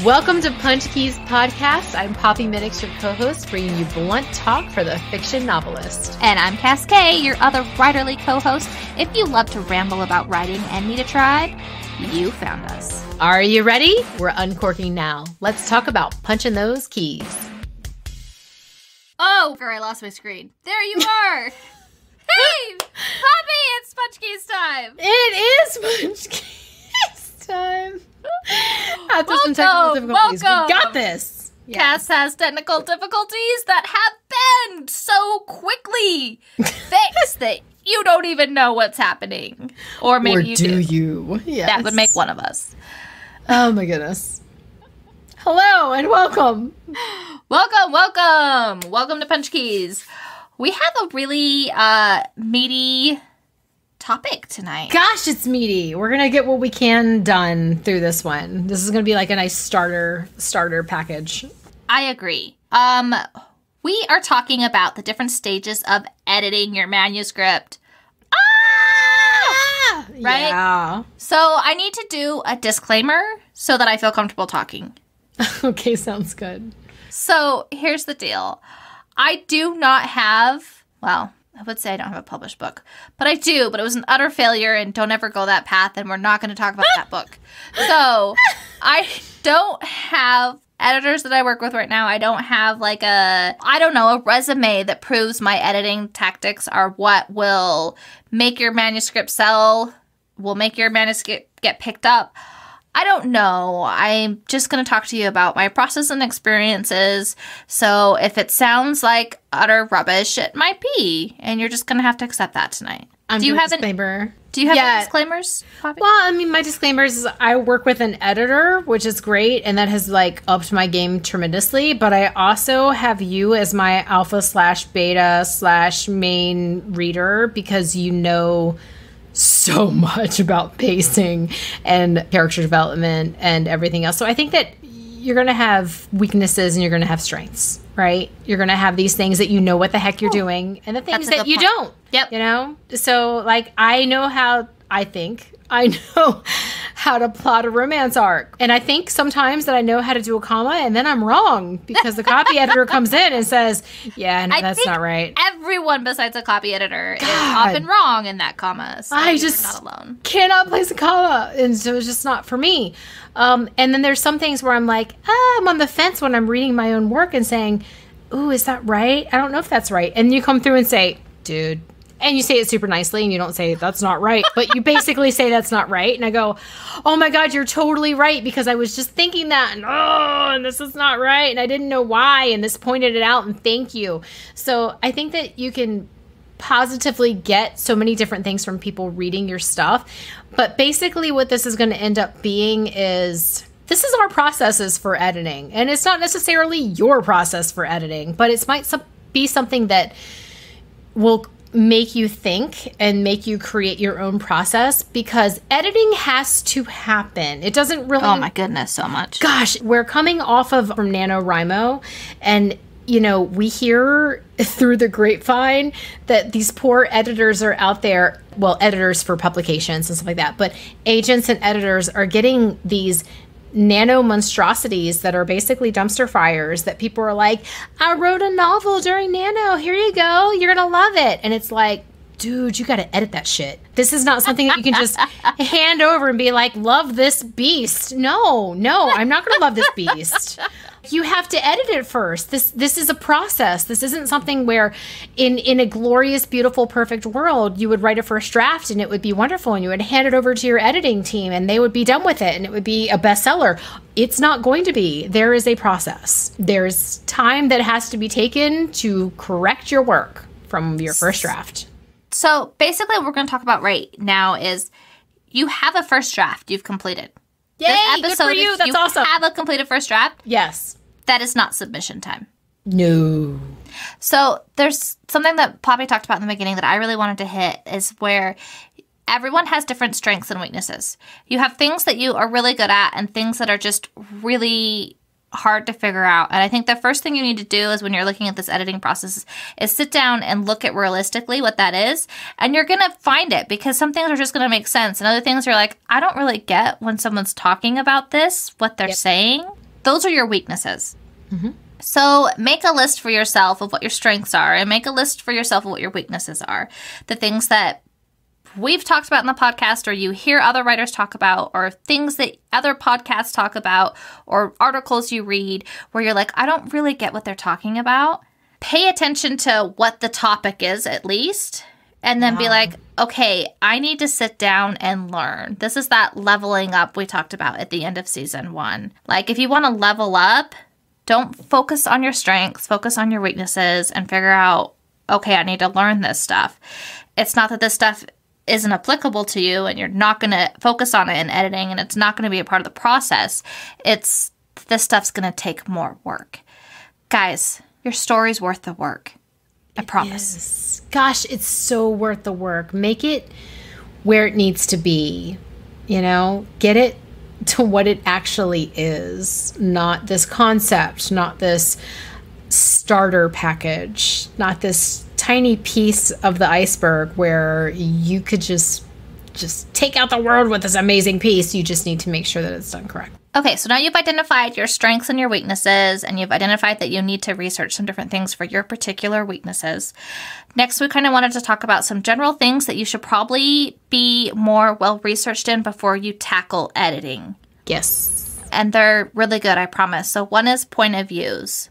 Welcome to Punch Keys Podcast. I'm Poppy Minix, your co-host, bringing you blunt talk for the fiction novelist. And I'm Cass Kay, your other writerly co-host. If you love to ramble about writing and need a tribe, you found us. Are you ready? We're uncorking now. Let's talk about punching those keys. Oh, I lost my screen. There you are. Hey, Poppy, it's Punch Keys time. It is Punch Keys time. After some technical difficulties, we got this. Yes. Cass has technical difficulties that have been so quickly fixed that you don't even know what's happening. Or maybe you do. You? Yes. That would make one of us. Oh my goodness. Hello and welcome. Welcome to Punch Keys. We have a really meaty topic tonight. Gosh, it's meaty. We're gonna get what we can done through this one. This is gonna be like a nice starter package. I agree. We are talking about the different stages of editing your manuscript. Right? Yeah. So I need to do a disclaimer so that I feel comfortable talking. Okay, sounds good. So here's the deal. I do not have, well, I would say I don't have a published book, but I do, but it was an utter failure and don't ever go that path, and we're not going to talk about that book. So I don't have editors that I work with right now. I don't have like a resume that proves my editing tactics are what will make your manuscript sell, will make your manuscript get picked up. I don't know. I'm just going to talk to you about my process and experiences. So if it sounds like utter rubbish, it might be. And you're just going to have to accept that tonight. Do you have a disclaimer? Do you have any disclaimers, Poppy? Well, I mean, my disclaimers is I work with an editor, which is great. And that has like upped my game tremendously. But I also have you as my alpha/beta/main reader because you know so much about pacing and character development and everything else. So I think that you're going to have weaknesses and you're going to have strengths, right? You're going to have these things that you know what the heck you're doing and the things that you don't. Yep. You know? So like I know how to plot a romance arc. And I think sometimes that I know how to do a comma and then I'm wrong because the copy editor comes in and says, yeah, no, that's not right. Everyone besides a copy editor is often wrong in that comma. So I just not alone. Cannot place a comma. And so it's just not for me. And then there's some things where I'm like, I'm on the fence when I'm reading my own work and saying, ooh, is that right? I don't know if that's right. And you come through and say, dude, and you say it super nicely and you don't say that's not right, but you basically say that's not right. And I go, oh my God, you're totally right because I was just thinking that and this is not right. And I didn't know why. And this pointed it out and thank you. So I think that you can positively get so many different things from people reading your stuff. But basically what this is going to end up being is this is our processes for editing. And it's not necessarily your process for editing, but it might be something that will make you think and make you create your own process because editing has to happen. It doesn't really... Oh my goodness, so much. Gosh, we're coming off of from NaNoWriMo and, you know, we hear through the grapevine that these poor editors are out there, well, editors for publications and stuff like that, but agents and editors are getting these nano monstrosities that are basically dumpster fires that people are like, I wrote a novel during Nano. Here you go. You're going to love it. And it's like, dude, you got to edit that shit. This is not something that you can just hand over and be like, love this beast. No, I'm not going to love this beast. You have to edit it first. This is a process. This isn't something where in a glorious, beautiful, perfect world, you would write a first draft and it would be wonderful and you would hand it over to your editing team and they would be done with it and it would be a bestseller. It's not going to be. There is a process. There's time that has to be taken to correct your work from your first draft. So basically what we're going to talk about right now is you have a first draft you've completed. Yay, good for you. That's awesome. You have a completed first draft. Yes. That is not submission time. No. So there's something that Poppy talked about in the beginning that I really wanted to hit is where everyone has different strengths and weaknesses. You have things that you are really good at and things that are just really hard to figure out. And I think the first thing you need to do is when you're looking at this editing process is sit down and look at realistically what that is. And you're going to find it because some things are just going to make sense. And other things are like, I don't really get when someone's talking about this, what they're saying. Those are your weaknesses. Mm-hmm. So make a list for yourself of what your strengths are and make a list for yourself of what your weaknesses are. The things that we've talked about in the podcast or you hear other writers talk about or things that other podcasts talk about or articles you read where you're like, I don't really get what they're talking about. Pay attention to what the topic is at least and then be like, okay, I need to sit down and learn. This is that leveling up we talked about at the end of season 1. Like if you want to level up, don't focus on your strengths, focus on your weaknesses and figure out, okay, I need to learn this stuff. It's not that this stuff isn't applicable to you and you're not going to focus on it in editing and it's not going to be a part of the process. It's this stuff's going to take more work. Guys, your story's worth the work. I promise. Yes. Gosh, it's so worth the work. Make it where it needs to be. You know, get it to what it actually is. Not this concept, not this starter package, not this tiny piece of the iceberg where you could just take out the world with this amazing piece. You just need to make sure that it's done correct. Okay, so now you've identified your strengths and your weaknesses, and you've identified that you need to research some different things for your particular weaknesses. Next, we kind of wanted to talk about some general things that you should probably be more well-researched in before you tackle editing. Yes. And they're really good, I promise. So one is point of views.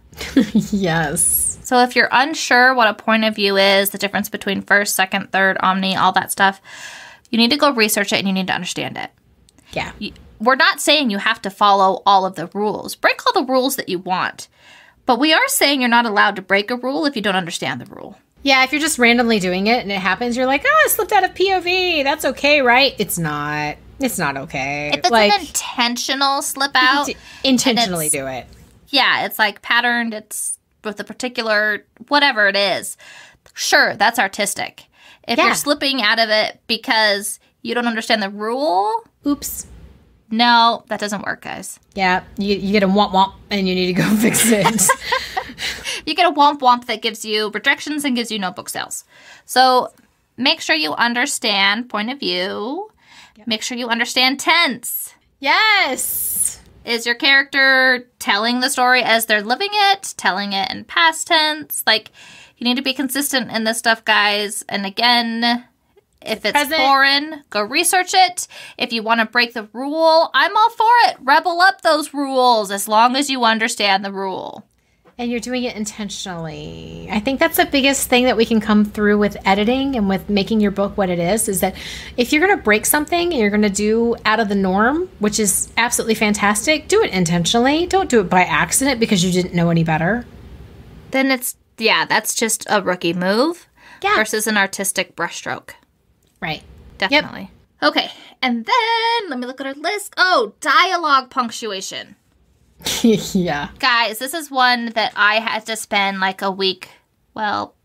Yes. So if you're unsure what a point of view is, the difference between first, second, third, omni, all that stuff, you need to go research it and you need to understand it. Yeah. We're not saying you have to follow all of the rules. Break all the rules that you want. But we are saying you're not allowed to break a rule if you don't understand the rule. Yeah, if you're just randomly doing it and it happens, you're like, oh, I slipped out of POV. That's okay, right? It's not. It's not okay. If it's an intentional slip out. Intentionally do it. Yeah, it's like patterned. It's with a particular whatever it is. Sure, that's artistic. If you're slipping out of it because you don't understand the rule. Oops. No, that doesn't work, guys. Yeah, you get a womp womp and you need to go fix it. You get a womp womp that gives you rejections and gives you notebook sales. So make sure you understand point of view. Yep. Make sure you understand tense. Yes. Is your character telling the story as they're living it, telling it in past tense? Like, you need to be consistent in this stuff, guys. And again, if it's foreign, go research it. If you want to break the rule, I'm all for it. Rebel up those rules as long as you understand the rule. And you're doing it intentionally. I think that's the biggest thing that we can come through with editing and with making your book what it is that if you're going to break something and you're going to do out of the norm, which is absolutely fantastic, do it intentionally. Don't do it by accident because you didn't know any better. Then that's just a rookie move versus an artistic brushstroke. Right. Definitely. Yep. Okay. And then let me look at our list. Oh, dialogue punctuation. Yeah. Guys, this is one that I had to spend like a week. Well,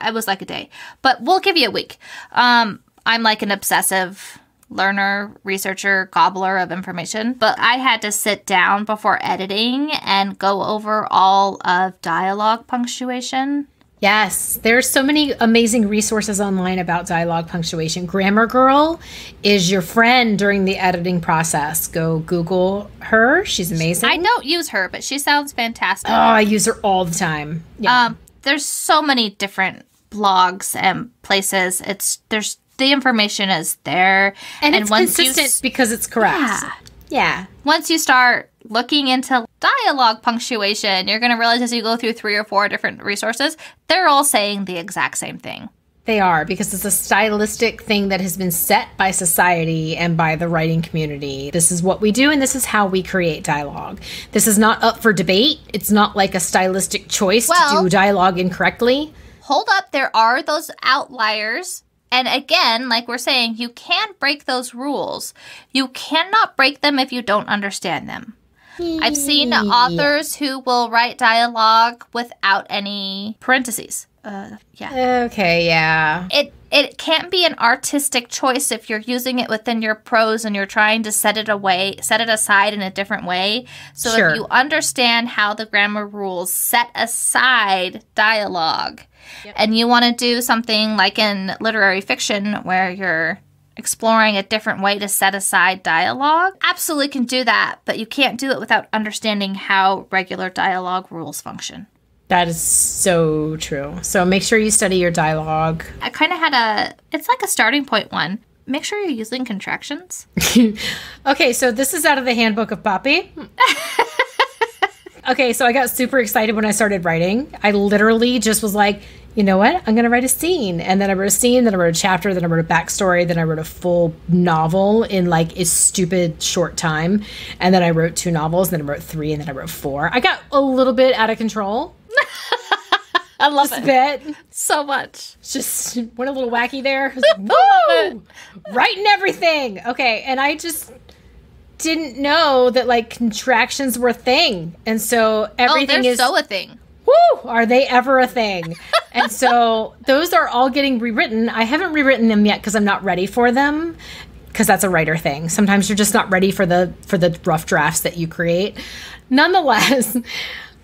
it was like a day, but we'll give you a week. I'm like an obsessive learner, researcher, gobbler of information, but I had to sit down before editing and go over all of dialogue punctuation. Yes, there's so many amazing resources online about dialogue punctuation. Grammar Girl is your friend during the editing process. Go Google her. She's amazing. I don't use her, but she sounds fantastic. Oh, I use her all the time. Yeah. There's so many different blogs and places. The information is there. And it's consistent because it's correct. Yeah. Once you start looking into dialogue punctuation, you're going to realize as you go through 3 or 4 different resources, they're all saying the exact same thing. They are, because it's a stylistic thing that has been set by society and by the writing community. This is what we do, and this is how we create dialogue. This is not up for debate. It's not like a stylistic choice to do dialogue incorrectly. Hold up. There are those outliers. And again, like we're saying, you can't break those rules. You cannot break them if you don't understand them. I've seen authors who will write dialogue without any parentheses. Okay, yeah. It can't be an artistic choice if you're using it within your prose and you're trying to set it aside in a different way. So if you understand how the grammar rules set aside dialogue, and you want to do something like in literary fiction where you're exploring a different way to set aside dialogue, absolutely can do that, but you can't do it without understanding how regular dialogue rules function. That is so true. So make sure you study your dialogue. I kind of had it's like a starting point one. Make sure you're using contractions. Okay, so this is out of the handbook of Poppy. Okay, so I got super excited when I started writing. I literally just was like, you know what? I'm going to write a scene. And then I wrote a scene, then I wrote a chapter, then I wrote a backstory, then I wrote a full novel in like a stupid short time. And then I wrote 2 novels, then I wrote 3, and then I wrote 4. I got a little bit out of control. I love just it. a bit. So much. Just went a little wacky there. Woo! Writing everything. Okay, and I just didn't know that like contractions were a thing. And so everything they're is so a thing. Woo! Are they ever a thing? And so those are all getting rewritten. I haven't rewritten them yet because I'm not ready for them, because that's a writer thing. Sometimes you're just not ready for the rough drafts that you create. Nonetheless,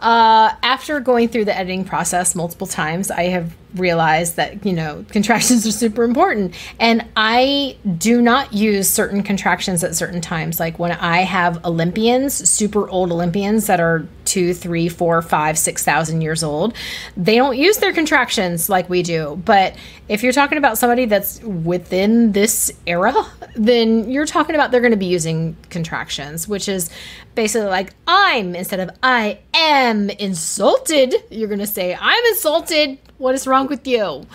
after going through the editing process multiple times, I have realized that, contractions are super important. And I do not use certain contractions at certain times. Like when I have Olympians, super old Olympians that are 2, 3, 4, 5, 6,000 years old, they don't use their contractions like we do. But if you're talking about somebody that's within this era, then you're talking about they're going to be using contractions, which is basically like I'm instead of I am insulted. You're going to say I'm insulted. What is wrong with you?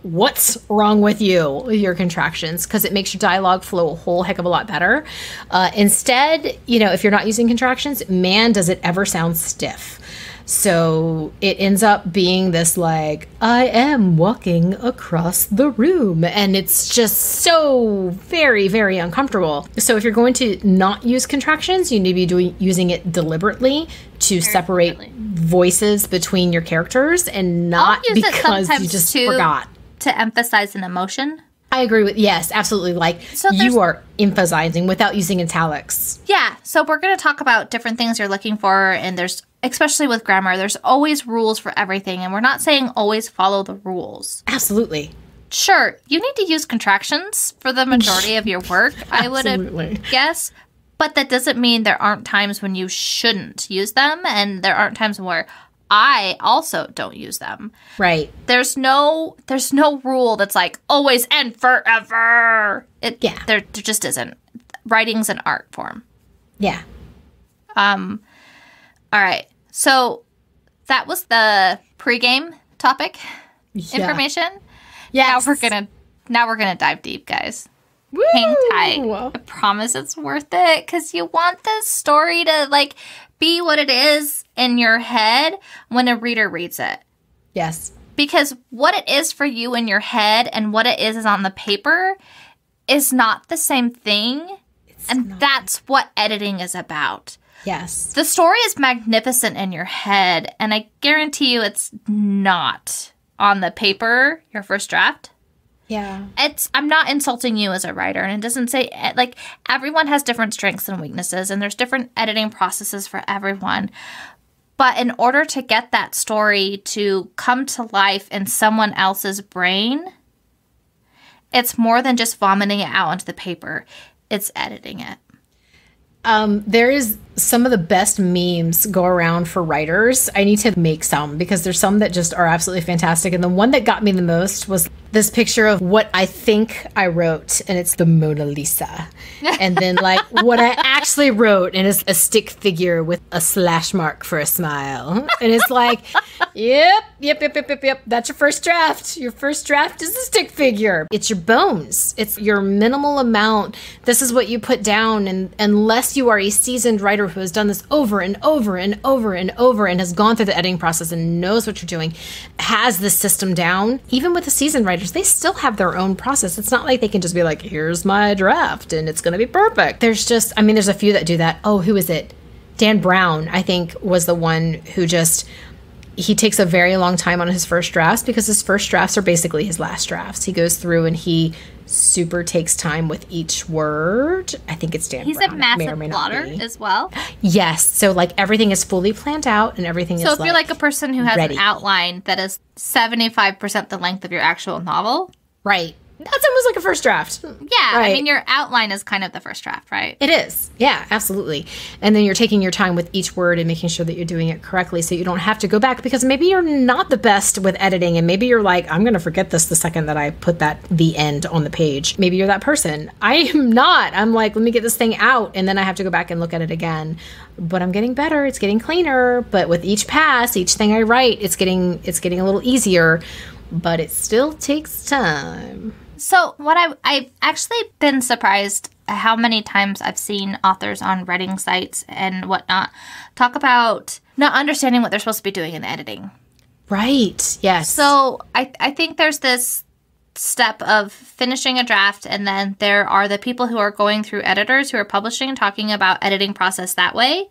What's wrong with you? Your contractions, because it makes your dialogue flow a whole heck of a lot better. Instead, if you're not using contractions, man, does it ever sound stiff. So it ends up being this like, I am walking across the room. And it's just so very, very uncomfortable. So if you're going to not use contractions, you need to be using it deliberately to separate voices between your characters and not because you just forgot. To emphasize an emotion. I agree with, yes, absolutely. Like you are emphasizing without using italics. Yeah. So we're going to talk about different things you're looking for. And there's, especially with grammar, there's always rules for everything. And we're not saying always follow the rules. Absolutely. Sure. You need to use contractions for the majority of your work, I would guess. But that doesn't mean there aren't times when you shouldn't use them. And there aren't times where I also don't use them. Right. There's no rule that's like always and forever. There just isn't. Writing's an art form. Yeah. All right. So that was the pregame topic information. Yes. Now we're gonna dive deep, guys. Woo! Hang tight. I promise it's worth it because you want this story to be what it is in your head when a reader reads it. Yes. Because what it is for you in your head and what it is on the paper is not the same thing. That's what editing is about. Yes. The story is magnificent in your head, and I guarantee you it's not on the paper, your first draft. Yeah. I'm not insulting you as a writer, and it doesn't say, everyone has different strengths and weaknesses, and there's different editing processes for everyone. But in order to get that story to come to life in someone else's brain, it's more than just vomiting it out onto the paper. It's editing it. There is some of the best memes go around for writers. I need to make some because there's some that just are absolutely fantastic. And the one that got me the most was this picture of what I think I wrote, and it's the Mona Lisa. And then what I actually wrote, and it's a stick figure with a slash mark for a smile. And it's like, yep. That's your first draft. Your first draft is a stick figure. It's your bones. It's your minimal amount. This is what you put down. And unless you are a seasoned writer who has done this over and over and over and over and has gone through the editing process and knows what you're doing, has this system down, even with the seasoned writers, they still have their own process. It's not like they can just be like, here's my draft and it's going to be perfect. There's a few that do that. Oh, who is it? Dan Brown, I think, was the one who he takes a very long time on his first drafts because his first drafts are basically his last drafts. He goes through and he super takes time with each word. I think it's Dan Brown. He's a massive plotter as well. Yes. So everything is fully planned out and everything is So if you're a person who has ready. An outline that is 75% the length of your actual novel. Right. That's almost like a first draft. Yeah, right. I mean, your outline is kind of the first draft, right? It is. Yeah, absolutely. And then you're taking your time with each word and making sure that you're doing it correctly so you don't have to go back, because maybe you're not the best with editing and maybe you're like, I'm going to forget this the second that I put the end on the page. Maybe you're that person. I am not. I'm like, let me get this thing out, and then I have to go back and look at it again. But I'm getting better. It's getting cleaner. But with each pass, each thing I write, it's getting a little easier, but it still takes time. So I've actually been surprised how many times I've seen authors on writing sites and whatnot talk about not understanding what they're supposed to be doing in editing. Right. Yes. So I think there's this step of finishing a draft, and then there are the people who are going through editors who are publishing and talking about editing process that way.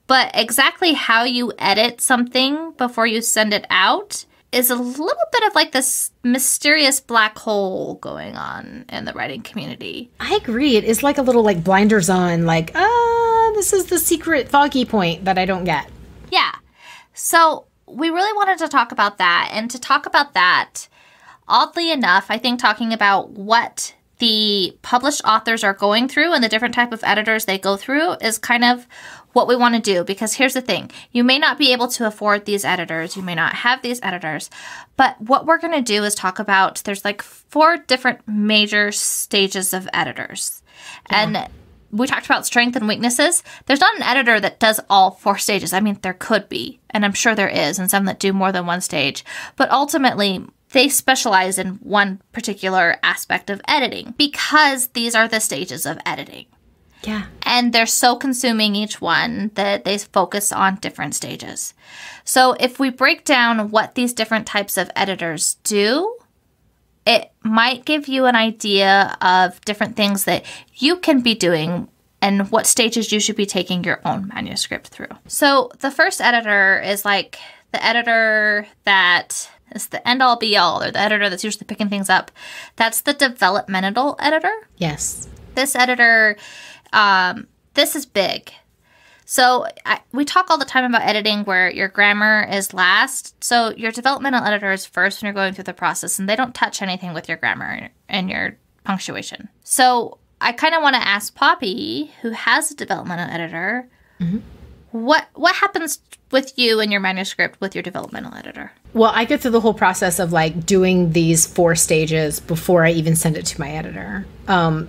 But exactly how you edit something before you send it out is a little bit of like this mysterious black hole going on in the writing community. I agree. It is like a little like blinders on, like, this is the secret foggy point that I don't get. Yeah. So we really wanted to talk about that. And to talk about that, oddly enough, I think talking about what the published authors are going through and the different type of editors they go through is kind of what we want to do. Because here's the thing. You may not be able to afford these editors. You may not have these editors. But what we're going to do is talk about, there's like 4 different major stages of editors. Yeah. And we talked about strength and weaknesses. There's not an editor that does all 4 stages. I mean, there could be, and I'm sure there is, and some that do more than one stage. But ultimately, they specialize in one particular aspect of editing because these are the stages of editing. Yeah. And they're so consuming each one that they focus on different stages. So if we break down what these different types of editors do, it might give you an idea of different things that you can be doing and what stages you should be taking your own manuscript through. So the first editor is like the editor that is the end-all be-all, or the editor that's usually picking things up. That's the developmental editor. Yes. This editor, this is big. So we talk all the time about editing where your grammar is last. So your developmental editor is first when you're going through the process, and they don't touch anything with your grammar and your punctuation. So I kind of want to ask Poppy, who has a developmental editor, what happens with you and your manuscript with your developmental editor? Well, I go through the whole process of like doing these 4 stages before I even send it to my editor.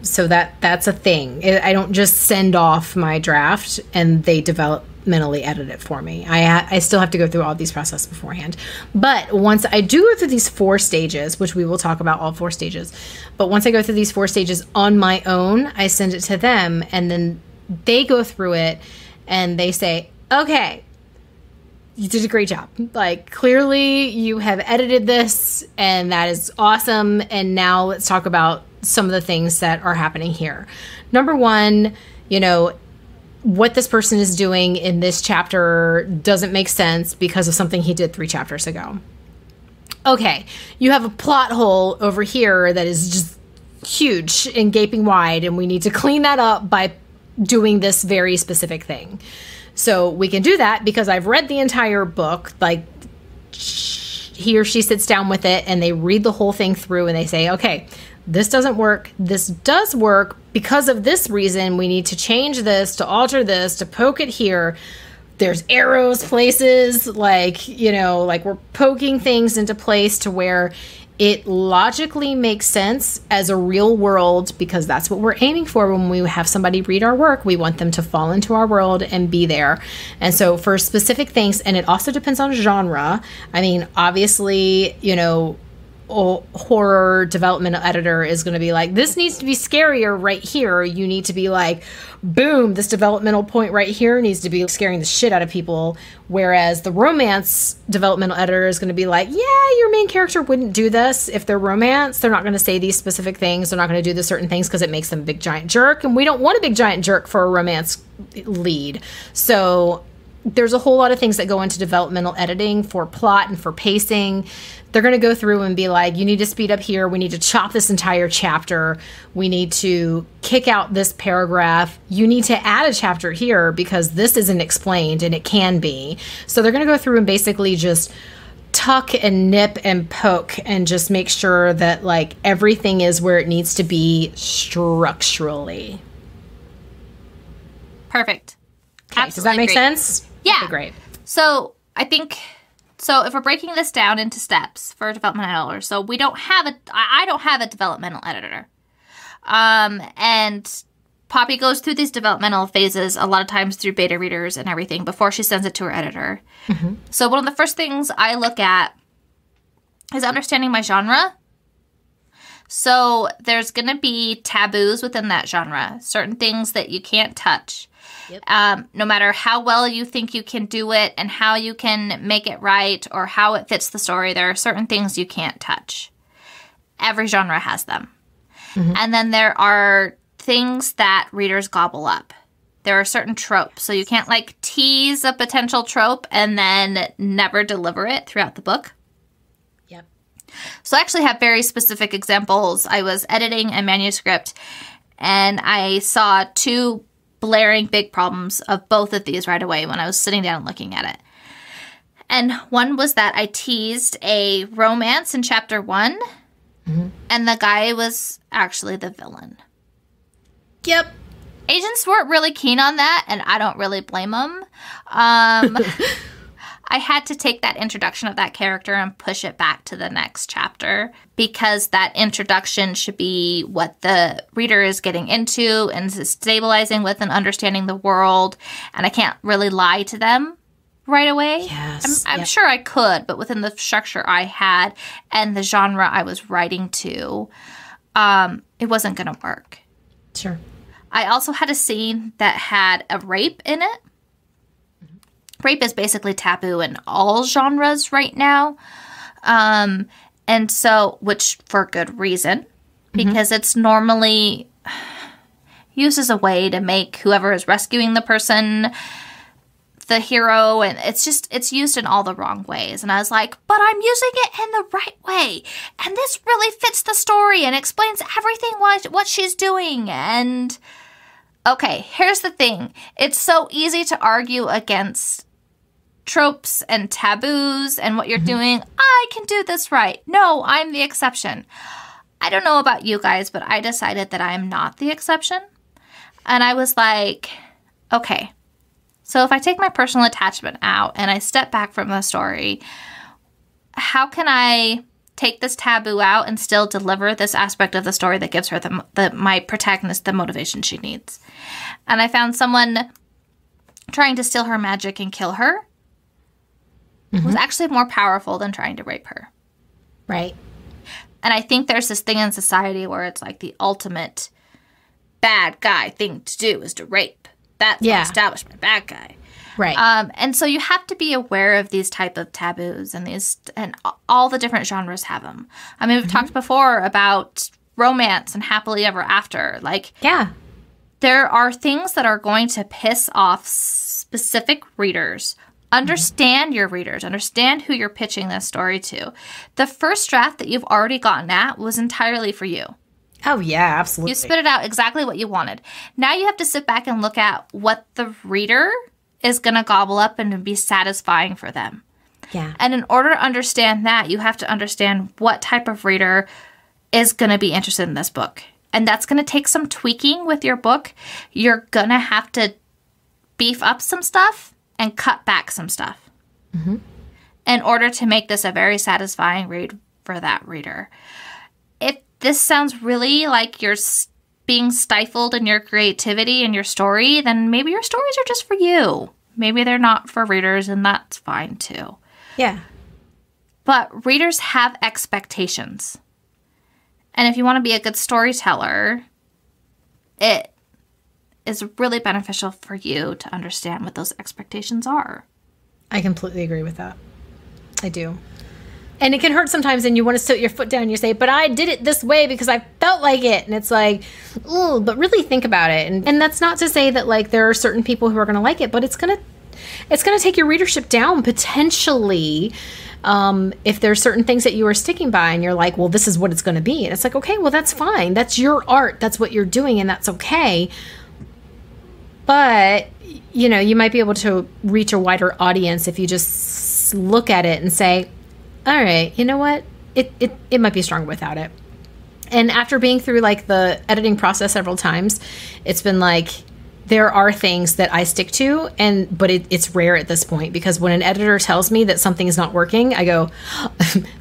So that's a thing. I don't just send off my draft and they developmentally edit it for me. I still have to go through all these processes beforehand. But once I do go through these 4 stages, which we will talk about all 4 stages, but once I go through these 4 stages on my own, I send it to them, and then they go through it and they say, okay, you did a great job. Like, clearly you have edited this and that is awesome. And now let's talk about some of the things that are happening here. Number 1, what this person is doing in this chapter doesn't make sense because of something he did 3 chapters ago. Okay, you have a plot hole over here that is just huge and gaping wide, and we need to clean that up by doing this very specific thing. So we can do that because I've read the entire book. Like, he or she sits down with it and they read the whole thing through and they say, okay, this doesn't work. This does work because of this reason. We need to change this, to alter this, to poke it here. There's arrows places, like we're poking things into place to where it logically makes sense as a real world, because that's what we're aiming for when we have somebody read our work. We want them to fall into our world and be there. And so for specific things, and it also depends on genre. I mean, obviously, horror developmental editor is going to be like, this needs to be scarier right here. You need to be like, boom, this developmental point right here needs to be scaring the shit out of people. Whereas the romance developmental editor is going to be like, yeah, your main character wouldn't do this. If they're romance, they're not going to say these specific things. They're not going to do the certain things because it makes them a big giant jerk. And we don't want a big giant jerk for a romance lead. So there's a whole lot of things that go into developmental editing for plot and for pacing. They're going to go through and be like, you need to speed up here. We need to chop this entire chapter. We need to kick out this paragraph. You need to add a chapter here because this isn't explained, and it can be. So they're going to go through and basically just tuck and nip and poke and just make sure that like everything is where it needs to be structurally. Perfect. Okay, does that make sense? Yeah. Okay, great. So I think, so if we're breaking this down into steps for a developmental editor, so I don't have a developmental editor. And Poppy goes through these developmental phases a lot of times through beta readers and everything before she sends it to her editor. Mm-hmm. So one of the first things I look at is understanding my genre. So there's going to be taboos within that genre, certain things that you can't touch. Yep. No matter how well you think you can do it and how you can make it right or how it fits the story, there are certain things you can't touch. Every genre has them. Mm-hmm. And then there are things that readers gobble up. There are certain tropes. So you can't like tease a potential trope and then never deliver it throughout the book. Yep. So I actually have very specific examples. I was editing a manuscript and I saw two blaring big problems of both of these right away when I was sitting down and looking at it. And one was that I teased a romance in chapter 1, mm-hmm. and the guy was actually the villain. Yep. Agents weren't really keen on that, and I don't really blame them. I had to take that introduction of that character and push it back to the next chapter because that introduction should be what the reader is getting into and stabilizing with and understanding the world. And I can't really lie to them right away. Yes. I'm sure I could, but within the structure I had and the genre I was writing to, it wasn't going to work. Sure. I also had a scene that had a rape in it. Rape is basically taboo in all genres right now. And so, which for good reason, because mm-hmm. it's normally used as a way to make whoever is rescuing the person the hero. And it's used in all the wrong ways. And I was like, but I'm using it in the right way. And this really fits the story and explains everything what she's doing. And okay, here's the thing. It's so easy to argue against tropes and taboos and what you're mm-hmm. doing. I can do this right. No, I'm the exception. I don't know about you guys, but I decided that I'm not the exception. And I was like, okay, so if I take my personal attachment out and I step back from the story, how can I take this taboo out and still deliver this aspect of the story that gives her my protagonist the motivation she needs? And I found someone trying to steal her magic and kill her mm-hmm. was actually more powerful than trying to rape her. Right. And I think there's this thing in society where it's like the ultimate bad guy thing to do is to rape. That's the establishment bad guy. Right. And so you have to be aware of these type of taboos and all the different genres have them. I mean, we've mm-hmm. talked before about romance and happily ever after. Like, yeah. There are things that are going to piss off specific readers. Understand mm-hmm. your readers. Understand who you're pitching this story to. The first draft that you've already gotten at was entirely for you. Oh, yeah, absolutely. You spit it out exactly what you wanted. Now you have to sit back and look at what the reader is going to gobble up and be satisfying for them. Yeah. And in order to understand that, you have to understand what type of reader is going to be interested in this book. And that's going to take some tweaking with your book. You're going to have to beef up some stuff and cut back some stuff mm-hmm. in order to make this a very satisfying read for that reader. If this sounds really like you're being stifled in your creativity and your story, then maybe your stories are just for you. Maybe they're not for readers, and that's fine too. Yeah. But readers have expectations. And if you want to be a good storyteller, it is really beneficial for you to understand what those expectations are. I completely agree with that. I do. And it can hurt sometimes, and you want to put your foot down and you say, but I did it this way because I felt like it. And it's like, ooh, but really think about it. And that's not to say that like there are certain people who are going to like it, but it's going to take your readership down potentially if there's certain things that you are sticking by and you're like, well, this is what it's going to be. And it's like, okay, well, that's fine. That's your art. That's what you're doing, and that's okay. But, you know, you might be able to reach a wider audience if you just look at it and say, all right, you know what? It might be stronger without it. And after being through like the editing process several times, it's been like, there are things that I stick to, but it's rare at this point, because when an editor tells me that something is not working, I go,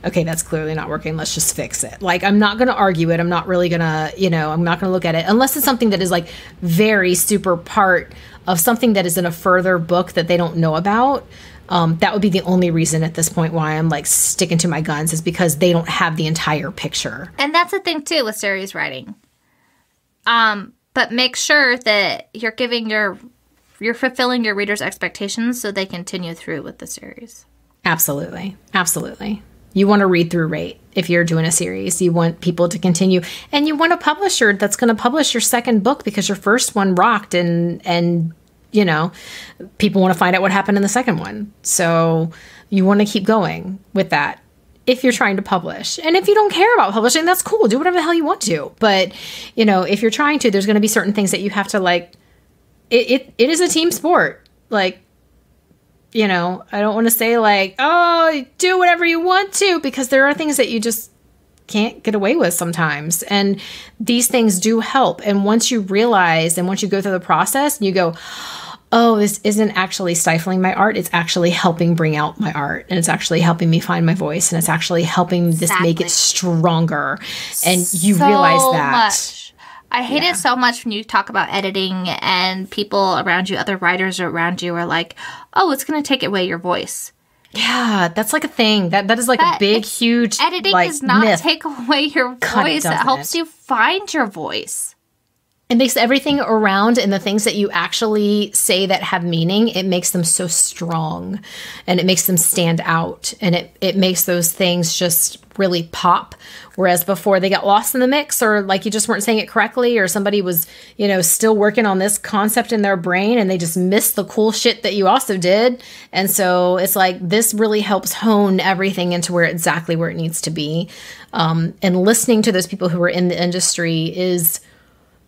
okay, that's clearly not working. Let's just fix it. Like, I'm not going to argue it. I'm not really going to, I'm not going to look at it unless it's something that is like very super part of something that is in a further book that they don't know about. That would be the only reason at this point why I'm like sticking to my guns, is because they don't have the entire picture. And that's the thing too with series writing. But make sure that you're fulfilling your readers' expectations so they continue through with the series. Absolutely. Absolutely. You want a read-through rate if you're doing a series. You want people to continue. And you want a publisher that's going to publish your second book because your first one rocked, and people want to find out what happened in the second one. So you want to keep going with that if you're trying to publish. And if you don't care about publishing, that's cool. Do whatever the hell you want to. But, if you're trying to, there's going to be certain things that you have to like, it is a team sport. Like, I don't want to say like, oh, do whatever you want to, because there are things that you just can't get away with sometimes. And these things do help. And once you realize, and once you go through the process and you go, oh, this isn't actually stifling my art. It's actually helping bring out my art. And it's actually helping me find my voice. And it's actually helping this make it stronger. And you realize that. Much. I hate it so much when you talk about editing and people around you, other writers around you are like, oh, it's going to take away your voice. Yeah, that's like a thing. That is like a big, huge editing like, does not myth. take away your voice. It helps you find your voice. It makes everything around and the things that you actually say that have meaning, it makes them so strong, and it makes them stand out, and it makes those things just really pop. Whereas before they got lost in the mix, or like you just weren't saying it correctly, or somebody was, still working on this concept in their brain and they just missed the cool shit that you also did. And so it's like, this really helps hone everything into exactly where it needs to be. And listening to those people who are in the industry is,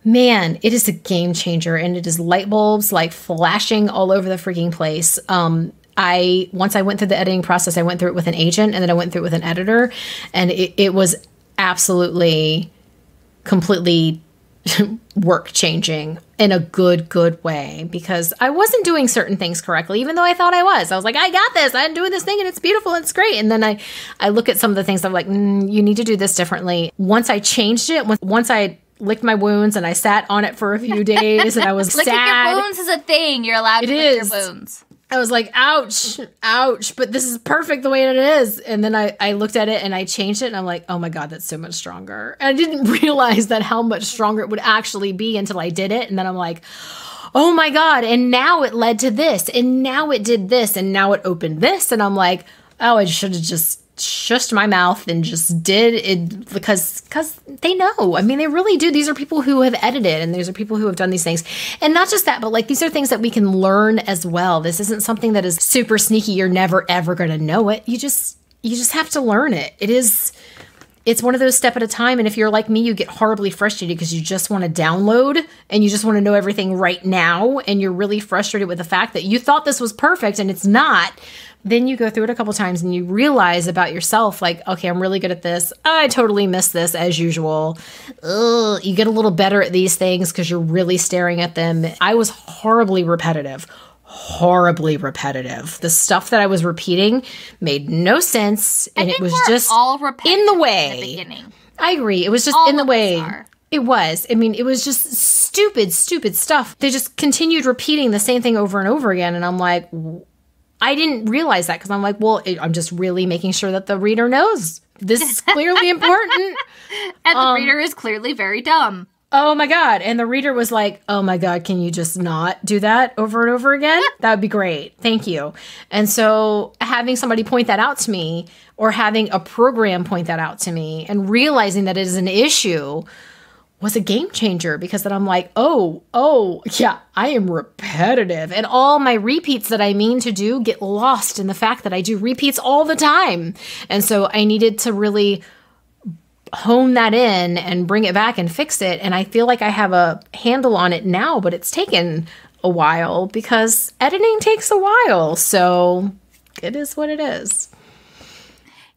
man, it is a game changer, and it is light bulbs like flashing all over the freaking place. Once I went through the editing process, I went through it with an agent, and then I went through it with an editor, and it was absolutely, completely work changing in a good way, because I wasn't doing certain things correctly, even though I thought I was. I was like, I got this. I'm doing this thing, and it's beautiful, and it's great. And then I look at some of the things, I'm like, you need to do this differently. Once I changed it, once I licked my wounds and I sat on it for a few days, and I was Licking sad. Your wounds is a thing. You're allowed to lick your wounds. I was like, ouch, but this is perfect the way it is. And then I looked at it and I changed it, and I'm like, oh my God, that's so much stronger. And I didn't realize that how much stronger it would actually be until I did it. And then I'm like, oh my God. And now it led to this, and now it did this, and now it opened this. And I'm like, oh, I should have just shushed my mouth and just did it, because they know. I mean, they really do. These are people who have edited, and these are people who have done these things. And not just that, but like, these are things that we can learn as well. This isn't something that is super sneaky. You're never, ever going to know it. You just have to learn it. It's one of those step at a time. And if you're like me, you get horribly frustrated because you just want to download and you just want to know everything right now. And you're really frustrated with the fact that you thought this was perfect and it's not. Then you go through it a couple times and you realize about yourself, like, okay, I'm really good at this. I totally missed this as usual. Ugh. You get a little better at these things because you're really staring at them. I was horribly repetitive. The stuff that I was repeating made no sense, and it was just all in the way. In the beginning. I agree. It was just all in the way. Are. It was. I mean, it was just stupid stuff. They just continued repeating the same thing over and over again, and I'm like, I didn't realize that, because I'm like, well, I'm just really making sure that the reader knows this is clearly important. And the reader is clearly very dumb. Oh my God. And the reader was like, oh my God, can you just not do that over and over again? That would be great. Thank you. And so having somebody point that out to me, or having a program point that out to me, and realizing that it is an issue, was a game changer, because then I'm like, oh, yeah, I am repetitive. And all my repeats that I mean to do get lost in the fact that I do repeats all the time. And so I needed to really hone that in and bring it back and fix it. And I feel like I have a handle on it now, but it's taken a while because editing takes a while. So it is what it is.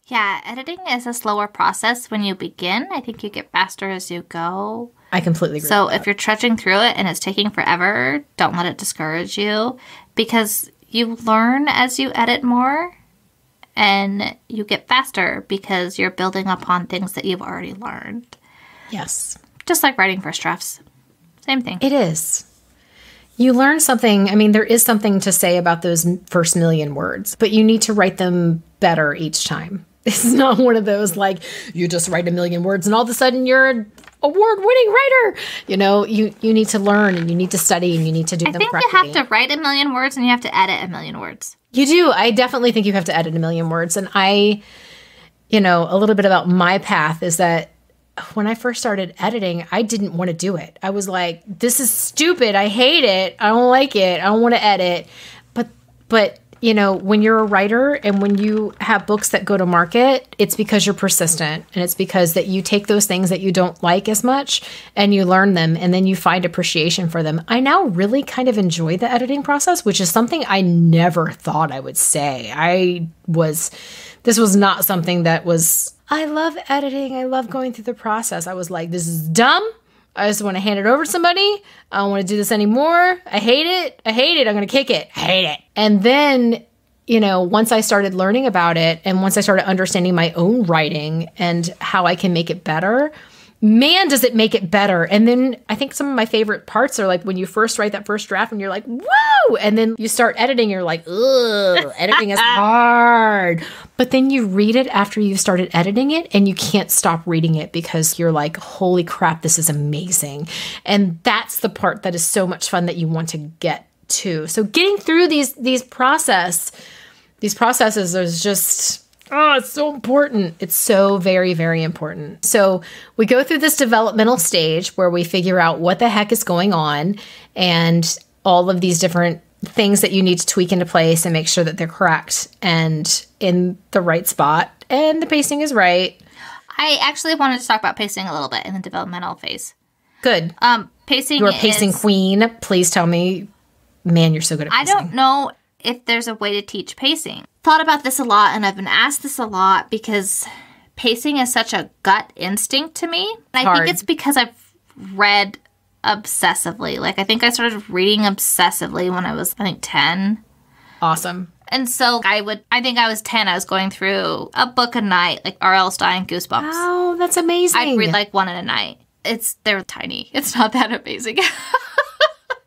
Yeah, editing is a slower process when you begin. I think you get faster as you go. I completely agree. So with that. if you're trudging through it and it's taking forever, don't let it discourage you, because you learn as you edit more and you get faster because you're building upon things that you've already learned. Yes. Just like writing first drafts. Same thing. It is. You learn something. I mean, there is something to say about those first million words, but you need to write them better each time. It's not one of those like you just write a million words and all of a sudden you're an award-winning writer. You know, you need to learn and you need to study and you need to do them correctly. I think you have to write a million words and you have to edit a million words. You do. I definitely think you have to edit a million words. And a little bit about my path is that when I first started editing, I didn't want to do it. I was like, this is stupid. I hate it. I don't like it. I don't want to edit. But when you're a writer and when you have books that go to market, it's because you're persistent. And it's because that you take those things that you don't like as much and you learn them and then you find appreciation for them. I now really kind of enjoy the editing process, which is something I never thought I would say. This was not something that was, I love editing. I love going through the process. I was like, this is dumb. I just want to hand it over to somebody. I don't want to do this anymore. I hate it. I'm going to kick it. I hate it. And then, once I started learning about it and once I started understanding my own writing and how I can make it better, man, does it make it better. And then I think some of my favorite parts are like when you first write that first draft and you're like, whoa! And then you start editing, you're like, ugh, editing is hard. But then you read it after you've started editing it and you can't stop reading it because you're like, holy crap, this is amazing. And that's the part that is so much fun that you want to get to. So getting through these processes is just... oh, it's so important. It's so very, very important. So we go through this developmental stage where we figure out what the heck is going on and all of these different things that you need to tweak into place and make sure that they're correct and in the right spot and the pacing is right. I actually wanted to talk about pacing a little bit in the developmental phase. Good. Pacing You're a pacing queen. Please tell me, man, you're so good at pacing. I don't know if there's a way to teach pacing. Thought about this a lot and I've been asked this a lot because pacing is such a gut instinct to me. And I think it's because I've read obsessively. Like I think I started reading obsessively when I was 10. Awesome. And so I think I was 10, I was going through a book a night, like R.L. Stein, Goosebumps. Oh, that's amazing. I'd read like one in a night. They're tiny. It's not that amazing.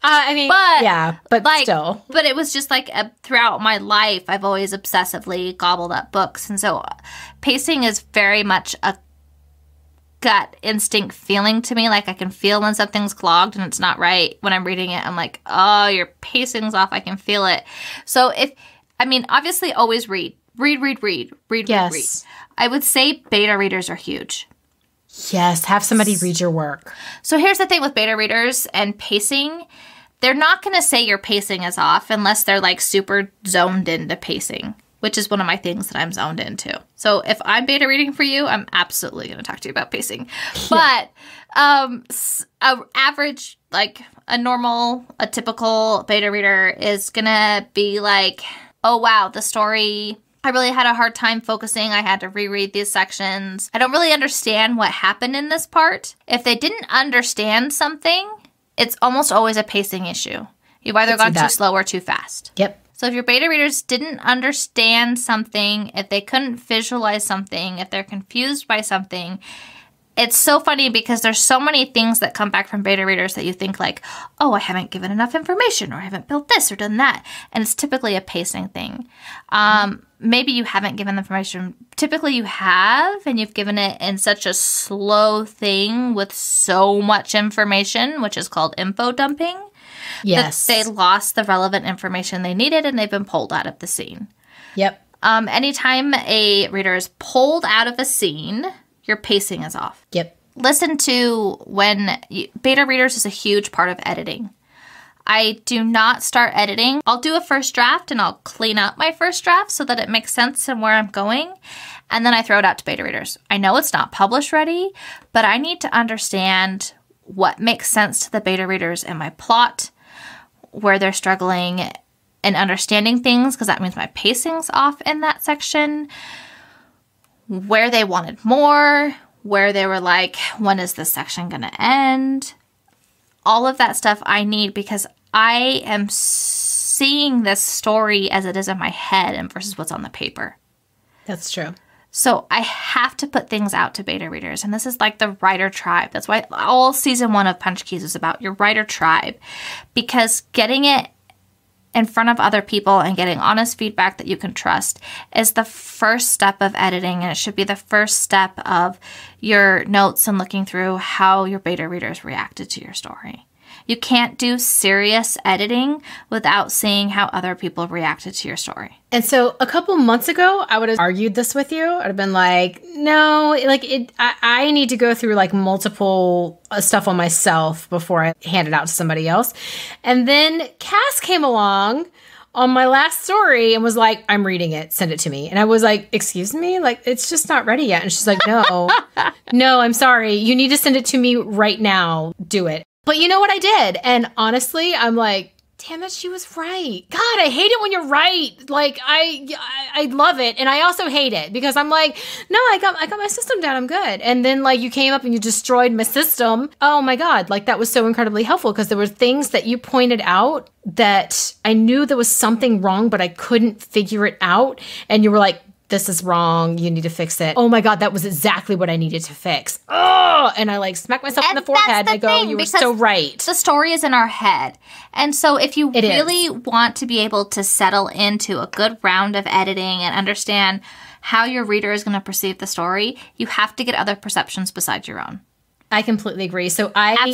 But still. But it was just like throughout my life, I've always obsessively gobbled up books. And so pacing is very much a gut instinct feeling to me. Like I can feel when something's clogged and it's not right. When I'm reading it, I'm like, oh, your pacing's off. I can feel it. So obviously always read. Read. Yes. I would say beta readers are huge. Yes, have somebody read your work. So here's the thing with beta readers and pacing. They're not going to say your pacing is off unless they're like super zoned into pacing, which is one of my things that I'm zoned into. So if I'm beta reading for you, I'm absolutely going to talk to you about pacing. Yeah. But average, like a typical beta reader is going to be like, oh, wow, the story... I really had a hard time focusing. I had to reread these sections. I don't really understand what happened in this part. If they didn't understand something, it's almost always a pacing issue. You've either gone too slow or too fast. Yep. So if your beta readers didn't understand something, if they couldn't visualize something, if they're confused by something, it's so funny because there's so many things that come back from beta readers that you think like, oh, I haven't given enough information or I haven't built this or done that. And it's typically a pacing thing. Maybe you haven't given the information. Typically you have, and you've given it in such a slow thing with so much information, which is called info dumping. Yes. That they lost the relevant information they needed and they've been pulled out of the scene. Yep. Anytime a reader is pulled out of a scene, your pacing is off. Yep. Listen to beta readers is a huge part of editing. I do not start editing. I'll do a first draft and I'll clean up my first draft so that it makes sense and where I'm going. And then I throw it out to beta readers. I know it's not publish ready, but I need to understand what makes sense to the beta readers in my plot, where they're struggling and understanding things, because that means my pacing's off in that section. where they wanted more, where they were like, when is this section going to end? All of that stuff I need because I am seeing this story as it is in my head and versus what's on the paper. That's true. So I have to put things out to beta readers. And this is like the writer tribe. That's why all season 1 of Punch Keys is about your writer tribe. Because getting it in front of other people and getting honest feedback that you can trust is the first step of editing. And it should be the first step of your notes and looking through how your beta readers reacted to your story. You can't do serious editing without seeing how other people reacted to your story. And so a couple months ago, I would have argued this with you. I'd have been like, no, like I need to go through like multiple stuff on myself before I hand it out to somebody else. And then Cass came along on my last story and was like, I'm reading it, send it to me. And I was like, excuse me? Like, it's just not ready yet. And she's like, no, no, I'm sorry. You need to send it to me right now. Do it. But you know what I did? And honestly, I'm like, damn it, she was right. God, I hate it when you're right. Like, I love it. And I also hate it because I'm like, no, I got my system down. I'm good. And then like you came up and you destroyed my system. Oh my God. Like that was so incredibly helpful because there were things that you pointed out that I knew there was something wrong, but I couldn't figure it out. And you were like, this is wrong. You need to fix it. Oh my God, that was exactly what I needed to fix. Oh, and I like smack myself in the forehead and I go, you were so right. The story is in our head. And so if you really want to be able to settle into a good round of editing and understand how your reader is going to perceive the story, you have to get other perceptions besides your own. I completely agree. So I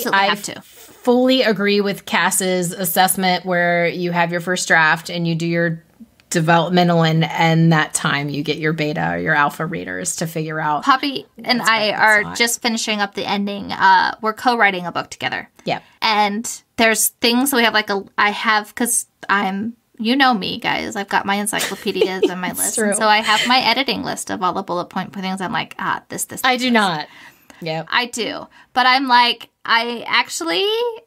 fully agree with Cass's assessment where you have your first draft and you do your developmental and that time you get your beta or your alpha readers to figure out. Poppy and I are just finishing up the ending. We're co-writing a book together. Yeah. And there's things we have because I'm, you know me, guys. I've got my encyclopedias and my list. And so I have my editing list of all the bullet point things. I'm like, this. I do not. Yeah. I do. But I'm like, I actually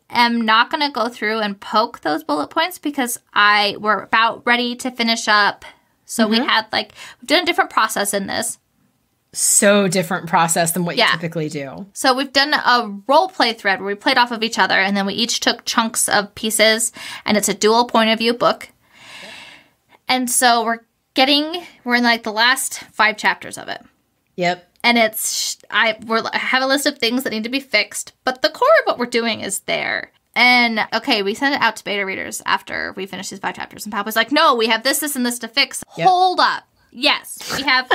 am not going to go through and poke those bullet points because we're about ready to finish up. So we've done a different process in this. So different process than what you typically do. So we've done a role play thread where we played off of each other and then we each took chunks of pieces and it's a dual point of view book. And so we're in like the last 5 chapters of it. Yep. And I have a list of things that need to be fixed, but the core of what we're doing is there. And okay, we send it out to beta readers after we finish these 5 chapters. And Papa's like, no, we have this, and this to fix. Yep. Hold up. Yes, we have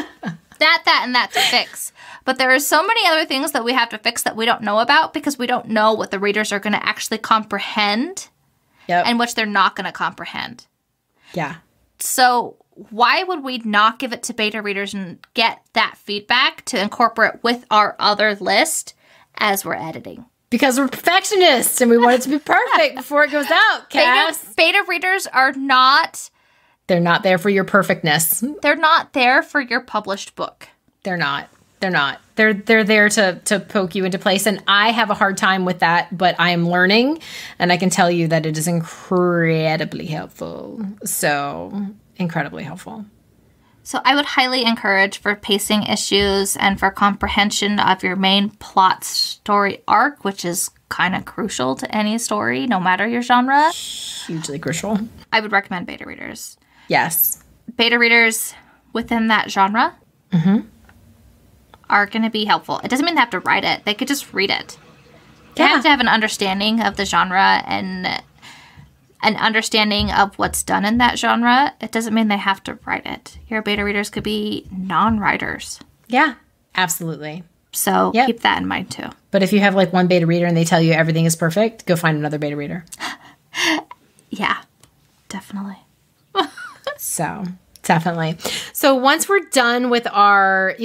that, and that to fix. But there are so many other things that we have to fix that we don't know about because we don't know what the readers are going to actually comprehend and which they're not going to comprehend. Yeah. So why would we not give it to beta readers and get that feedback to incorporate with our other list as we're editing? Because we're perfectionists and we want it to be perfect before it goes out, Cass. Beta readers are not... They're not there for your perfectness. They're not there for your published book. They're not. They're not. They're there to poke you into place. And I have a hard time with that, but I am learning. And I can tell you that it is incredibly helpful. So... incredibly helpful. So I would highly encourage for pacing issues and for comprehension of your main plot story arc, which is kind of crucial to any story, no matter your genre. Hugely crucial. I would recommend beta readers. Yes. Beta readers within that genre are going to be helpful. It doesn't mean they have to write it. They could just read it. They have to have an understanding of the genre and an understanding of what's done in that genre. It doesn't mean they have to write it. Your beta readers could be non-writers. Yeah, absolutely. So keep that in mind too. But if you have like one beta reader and they tell you everything is perfect, go find another beta reader. Yeah, definitely. So definitely. So once we're done with our,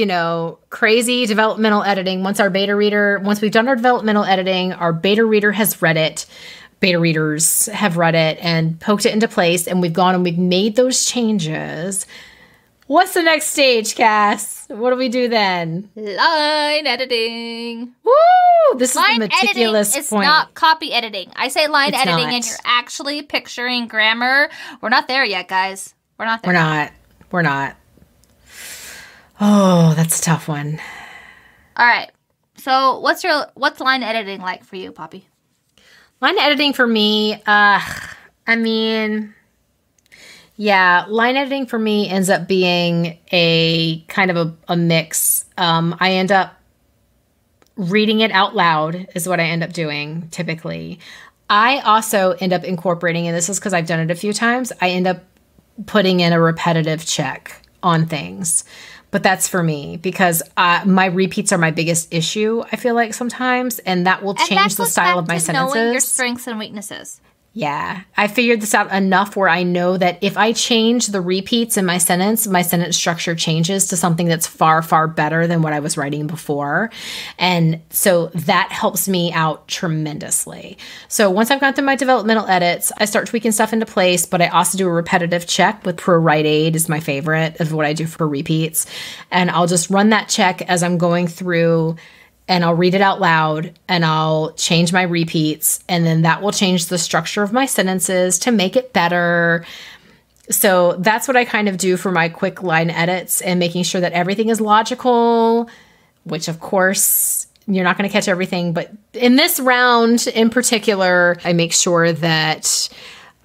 crazy developmental editing, once we've done our developmental editing, our beta reader has read it. Beta readers have read it and poked it into place, and we've gone and we've made those changes. What's the next stage, Cass? What do we do then? Line editing. Woo! This is the meticulous point. It's point. not copy editing. I say line editing, and you're actually picturing grammar. We're not there yet, guys. We're not there. We're not. Oh, that's a tough one. All right. So what's line editing like for you, Poppy? Line editing for me, line editing for me ends up being a kind of a mix. I end up reading it out loud is what I end up doing typically. I also end up incorporating, and this is because I've done it a few times, I end up putting in a repetitive check on things. But that's for me because my repeats are my biggest issue, I feel like sometimes, and that will change the style of my sentences. Knowing your strengths and weaknesses. Yeah, I figured this out enough where I know that if I change the repeats in my sentence structure changes to something that's far, far better than what I was writing before. And so that helps me out tremendously. So once I've gone through my developmental edits, I start tweaking stuff into place, but I also do a repetitive check with ProWrite Aid is my favorite of what I do for repeats. And I'll just run that check as I'm going through, and I'll read it out loud, and I'll change my repeats, and then that will change the structure of my sentences to make it better. So that's what I kind of do for my quick line edits, and making sure that everything is logical, which of course you're not going to catch everything. But in this round in particular, I make sure that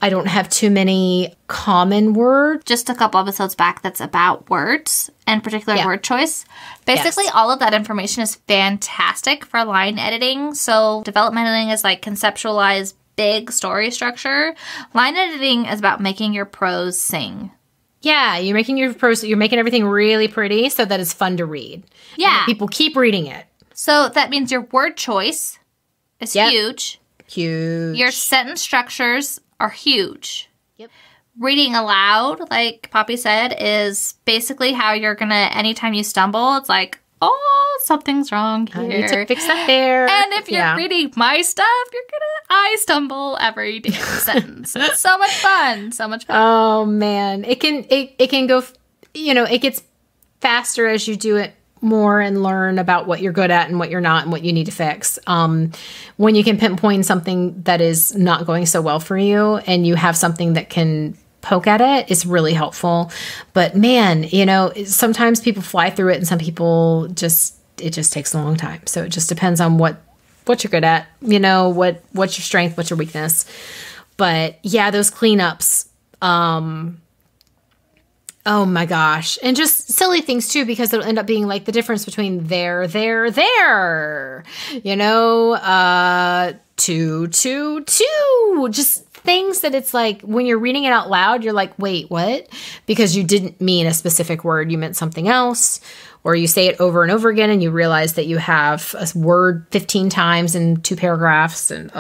I don't have too many common words. Just a couple episodes back that's about words and particular word choice. Basically, all of that information is fantastic for line editing. So development editing is like conceptualize big story structure. Line editing is about making your prose sing. Yeah, you're making your prose, you're making everything really pretty so that it's fun to read. Yeah. People keep reading it. So that means your word choice is huge. Huge. Your sentence structures are huge. Yep. Reading aloud, like Poppy said, is basically how you're going to, anytime you stumble, it's like, oh, something's wrong here. I need to fix that there. And if you're reading my stuff, I stumble every damn sentence. It's so much fun. So much fun. Oh, man. It can go, it gets faster as you do it more and learn about what you're good at and what you're not and what you need to fix. When you can pinpoint something that is not going so well for you and you have something that can poke at it, it's really helpfyour But man, sometimes people fly through it and some people it just takes a long time. So it just depends on what you're good at, what's your strength, what's your weakness. But yeah, those cleanups, oh my gosh. And just silly things too, because it'll end up being like the difference between there, two. Just things that it's like when you're reading it out loud, you're like, wait, what? Because you didn't mean a specific word. You meant something else. Or you say it over and over again and you realize that you have a word 15 times in 2 paragraphs. And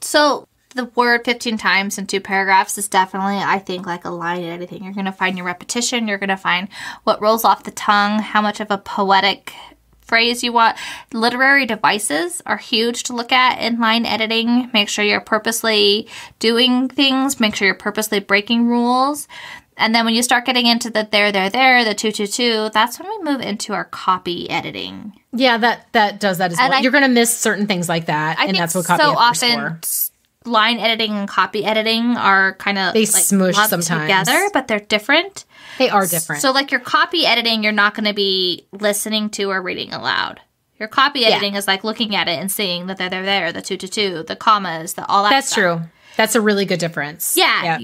So the word 15 times in 2 paragraphs is definitely, I think, like a line in anything. You're going to find your repetition. You're going to find what rolls off the tongue, how much of a poetic phrase you want. Literary devices are huge to look at in line editing. Make sure you're purposely doing things. Make sure you're purposely breaking rules. And then when you start getting into the there, the two, that's when we move into our copy editing. Yeah, that does that as well. You're going to miss certain things like that. And that's what copy editors for. Line editing and copy editing are kind of smush sometimes together, but they're different. They are different. So like your copy editing, you're not going to be listening to or reading aloud. Your copy editing is like looking at it and seeing that they're there, the two, the commas, all that That's stuff. true. That's a really good difference. Yeah.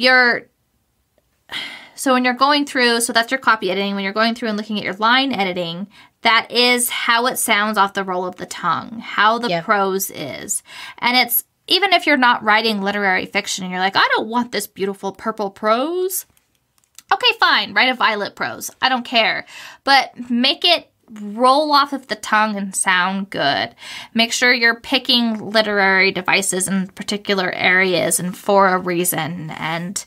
So when you're going through, so that's your copy editing. When you're going through and looking at your line editing, that is how it sounds off the roll of the tongue, how the prose is. And it's, even if you're not writing literary fiction and you're like, I don't want this beautiful purple prose. Okay, fine. Write a violet prose. I don't care. But make it roll off of the tongue and sound good. Make sure you're picking literary devices in particular areas and for a reason. And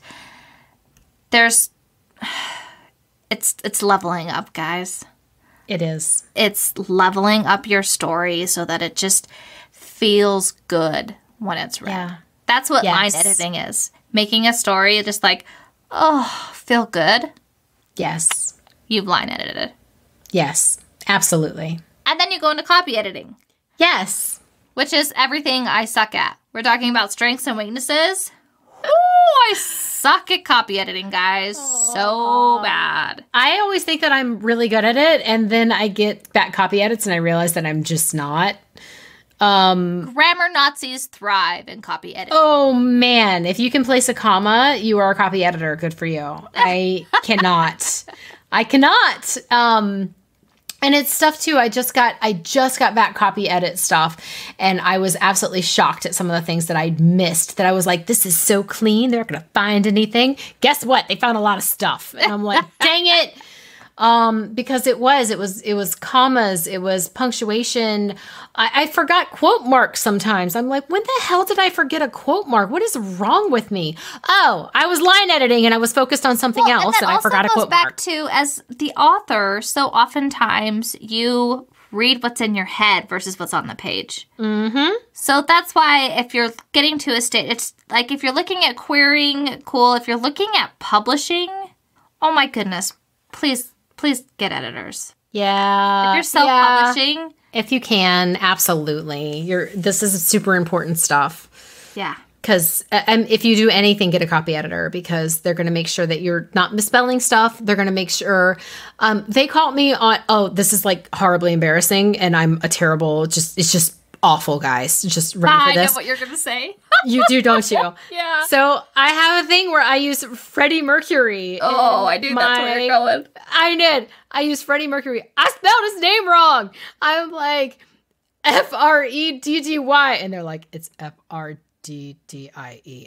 it's leveling up, guys. It is. It's leveling up your story so that it just feels good when it's read. Yeah. That's what line editing is. Making a story just like, feel good. Yes. You've line edited. Yes, absolutely. And then you go into copy editing. Yes. Which is everything I suck at. We're talking about strengths and weaknesses. Oh, I suck at copy editing, guys. So bad. I always think that I'm really good at it, and then I get back copy edits and I realize that I'm just not. Grammar Nazis thrive in copy editing. Oh man, if you can place a comma, you are a copy editor. Good for you. I cannot. I cannot. And it's stuff too. I just got back copy edit stuff, and I was absolutely shocked at some of the things that I'd missed, that I was like, this is so clean, they're not gonna find anything. Guess what? They found a lot of stuff. And I'm like, dang it. Because it was commas, it was punctuation. I forgot quote marks sometimes. I'm like, when the hell did I forget a quote mark? What is wrong with me? Oh, I was line editing and I was focused on something else and I forgot a quote mark. Back to, as the author, so oftentimes you read what's in your head versus what's on the page. Mm-hmm. So that's why if you're getting to a state, it's like if you're looking at querying, cool. If you're looking at publishing, oh my goodness, please get editors. Yeah. If you're self-publishing. Yeah. If you can, absolutely. This is super important stuff. Yeah. Because if you do anything, get a copy editor, because they're going to make sure that you're not misspelling stuff. They're going to make sure. They caught me on, this is like horribly embarrassing, and I'm a terrible, it's just awful, guys. Just ready for this. I know what you're going to say. You do, don't you? Yeah. So I have a thing where I use Freddie Mercury. Oh, I knew that's where you're going. I did. I used Freddie Mercury. I spelled his name wrong. I'm like, Freddy. And they're like, it's Frdie.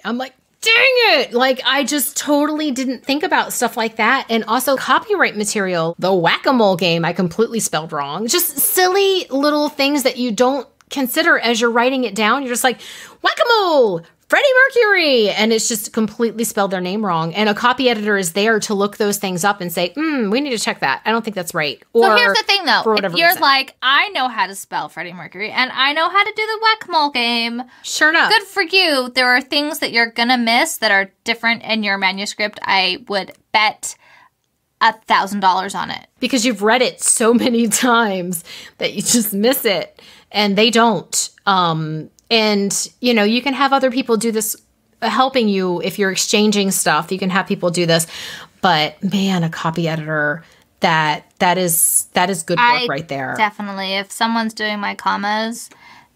I'm like, dang it. Like, I just totally didn't think about stuff like that. And also copyright material, the whack-a-mole game, I completely spelled wrong. Just silly little things that you don't consider as you're writing it down. You're just like, whack-a-mole, Freddie Mercury, and it's just completely spelled their name wrong. And a copy editor is there to look those things up and say, we need to check that. I don't think that's right. So here's the thing, though. If you're like, I know how to spell Freddie Mercury, and I know how to do the whack-a-mole game. Sure enough. Good for you. There are things that you're going to miss that are different in your manuscript. I would bet $1,000 on it. Because you've read it so many times that you just miss it. And they don't. And, you can have other people do this, helping you if you're exchanging stuff. You can have people do this. But, man, a copy editor, that is good work right there. Definitely. If someone's doing my commas,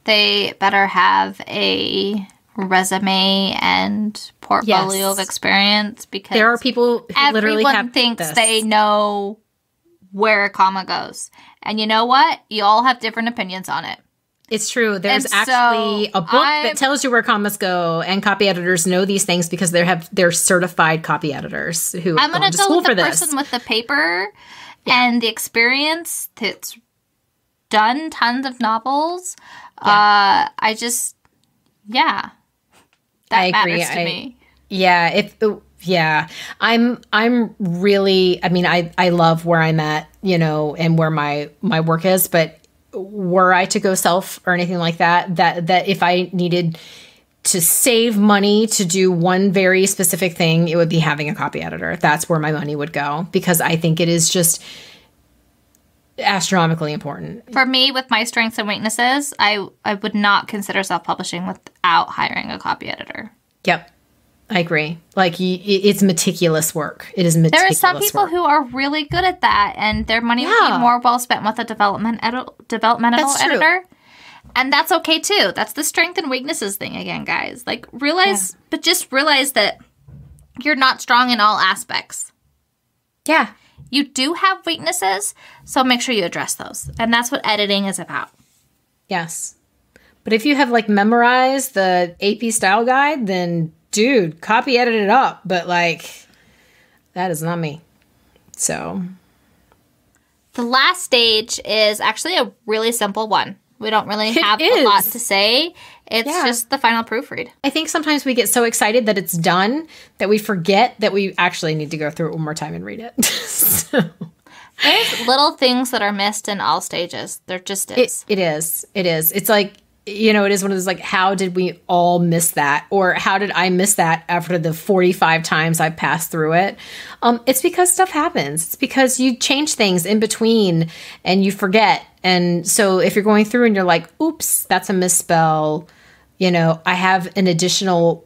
they better have a resume and portfolio of experience, because there are people who literally have everyone thinks they know where a comma goes. And you know what? You all have different opinions on it. It's true. There's actually a book that tells you where commas go, and copy editors know these things because they're certified copy editors who have gone to school for this. I'm going to go with the person with the paper and the experience that's done tons of novels. Yeah. That matters to me. Yeah. I'm really, I love where I'm at, and where my work is, but were I to go self or anything like that if I needed to save money to do one very specific thing, it would be having a copy editor. That's where my money would go, because I think it is just astronomically important. For me, with my strengths and weaknesses, I would not consider self-publishing without hiring a copy editor. Yep. I agree. Like, it's meticulous work. It is meticulous work. There are some people who are really good at that, and their money would be more well spent with a developmental editor. And that's okay, too. That's the strength and weaknesses thing again, guys. Like, but just realize that you're not strong in all aspects. Yeah. You do have weaknesses, so make sure you address those. And that's what editing is about. Yes. But if you have, memorized the AP style guide, then dude, copy edit it up, but that is not me. So the last stage is actually a really simple one. We don't really have a lot to say. It's just the final proofread. I think sometimes we get so excited that it's done that we forget that we actually need to go through it one more time and read it. There's little things that are missed in all stages. There just is. It is. It's like, it is one of those, how did we all miss that? Or how did I miss that after the 45 times I passed through it? It's because stuff happens. It's because you change things in between and you forget. And so if you're going through and you're like, oops, that's a misspell, I have an additional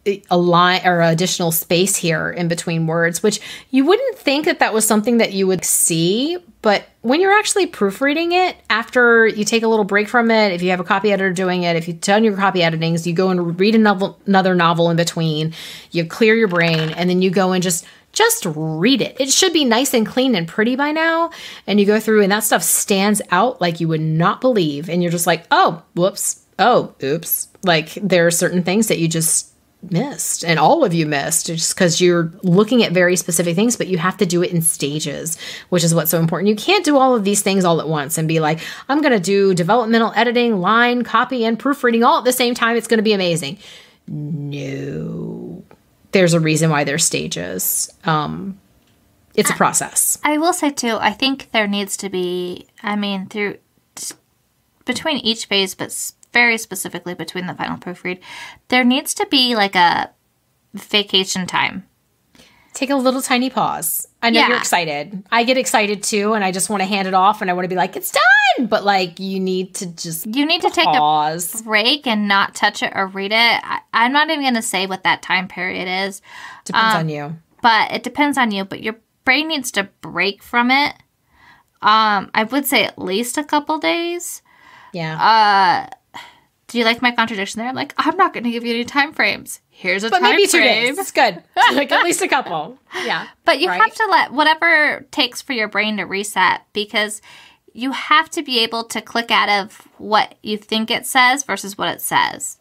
a line or additional space here in between words, which you wouldn't think that that was something that you would see. But when you're actually proofreading it, after you take a little break from it, if you have a copy editor doing it, if you've done your copy editings, you go and read another novel in between, you clear your brain, and then you go and just read it. It should be nice and clean and pretty by now. And you go through and that stuff stands out like you would not believe. And you're just like, oh, whoops. Oh, oops. Like there are certain things that you just missed, and all of you missed, just because you're looking at very specific things, but you have to do it in stages, which is what's so important. You can't do all of these things all at once and be like, I'm going to do developmental editing, line, copy, and proofreading all at the same time. It's going to be amazing. No, there's a reason why there's stages. It's a process. I will say too, I think there needs to be, between each phase, but very specifically between the final proofread, there needs to be like a vacation time. Take a little tiny pause. I know you're excited. I get excited too, and I just want to hand it off, and I want to be like, it's done! But like, you need to take a break and not touch it or read it. I'm not even going to say what that time period is. Depends on you. But it depends on you, but your brain needs to break from it. I would say at least a couple days. Yeah. Do you like my contradiction there? I'm like, I'm not going to give you any time frames. Here's a time frame. But maybe 2 days. That's good. Like at least a couple. Yeah. But you have to let whatever it takes for your brain to reset, because you have to be able to click out of what you think it says versus what it says.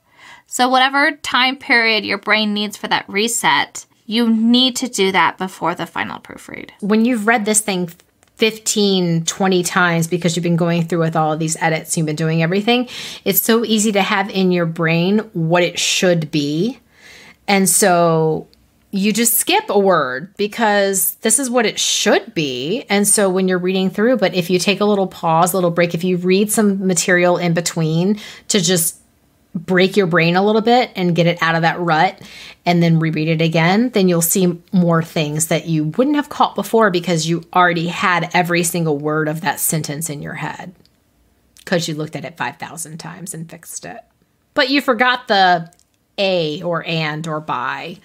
So whatever time period your brain needs for that reset, you need to do that before the final proofread. When you've read this thing 15, 20 times because you've been going through with all of these edits, you've been doing everything, it's so easy to have in your brain what it should be. And so you just skip a word because this is what it should be. And so when you're reading through, but if you take a little pause, a little break, if you read some material in between to just break your brain a little bit and get it out of that rut and then reread it again, then you'll see more things that you wouldn't have caught before because you already had every single word of that sentence in your head because you looked at it 5,000 times and fixed it. But you forgot the a or and or by.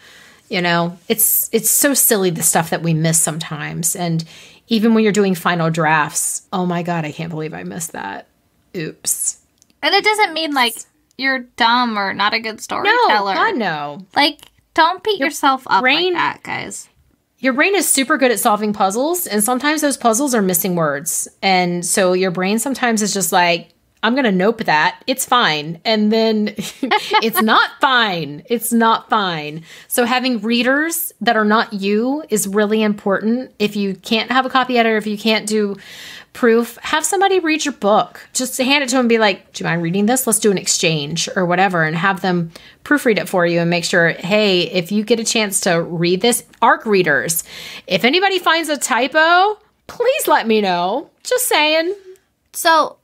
You know, it's so silly, the stuff that we miss sometimes. And even when you're doing final drafts, oh my God, I can't believe I missed that. Oops. And it doesn't mean like you're dumb or not a good storyteller. No, God, no. Like, don't beat yourself up like that, guys. Your brain is super good at solving puzzles, and sometimes those puzzles are missing words. And so your brain sometimes is just like, I'm going to nope that. It's fine. And then it's not fine. It's not fine. So having readers that are not you is really important. If you can't have a copy editor, if you can't do proof, have somebody read your book. Just hand it to them and be like, do you mind reading this? Let's do an exchange or whatever, and have them proofread it for you and make sure, hey, if you get a chance to read this, ARC readers, if anybody finds a typo, please let me know. Just saying. So,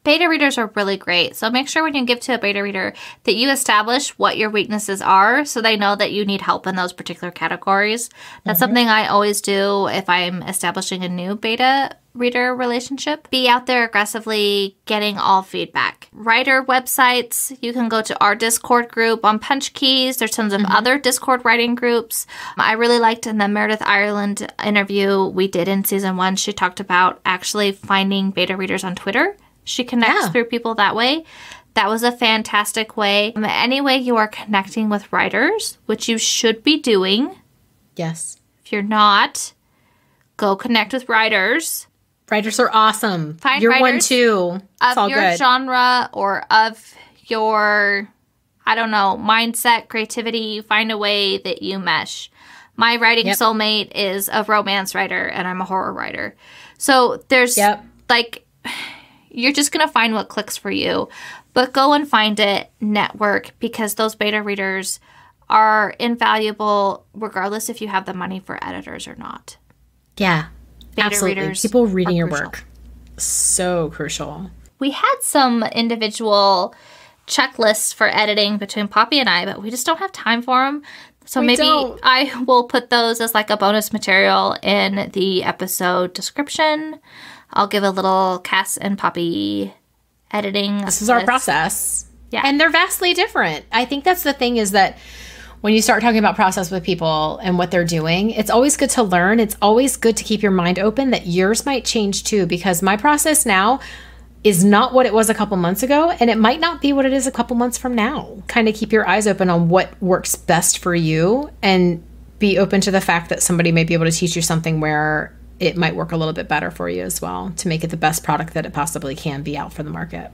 beta readers are really great. So make sure when you give to a beta reader that you establish what your weaknesses are so they know that you need help in those particular categories. That's something I always do if I'm establishing a new beta reader relationship. Be out there aggressively getting all feedback. Writer websites, you can go to our Discord group on Punch Keys. There's tons of other Discord writing groups. I really liked in the Meredith Ireland interview we did in season 1, she talked about actually finding beta readers on Twitter. She connects through people that way. That was a fantastic way. Any way you are connecting with writers, which you should be doing. Yes. If you're not, go connect with writers. Writers are awesome. Find you're writers one too. It's of your good. genre or of your, I don't know, mindset, creativity. Find a way that you mesh. My writing soulmate is a romance writer, and I'm a horror writer. So there's like... You're just going to find what clicks for you. But go and find it, network, because those beta readers are invaluable regardless if you have the money for editors or not. Yeah, Beta absolutely. readers People reading your crucial. work. So crucial. We had some individual checklists for editing between Poppy and I, but we just don't have time for them. So maybe I will put those as like a bonus material in the episode description. I'll give a little Cass and Poppy editing. This is our process. Yeah. And they're vastly different. I think that's the thing, is that when you start talking about process with people and what they're doing, it's always good to learn. It's always good to keep your mind open that yours might change too, because my process now is not what it was a couple months ago, and it might not be what it is a couple months from now. Kind of keep your eyes open on what works best for you, and be open to the fact that somebody may be able to teach you something where it might work a little bit better for you as well, to make it the best product that it possibly can be out for the market.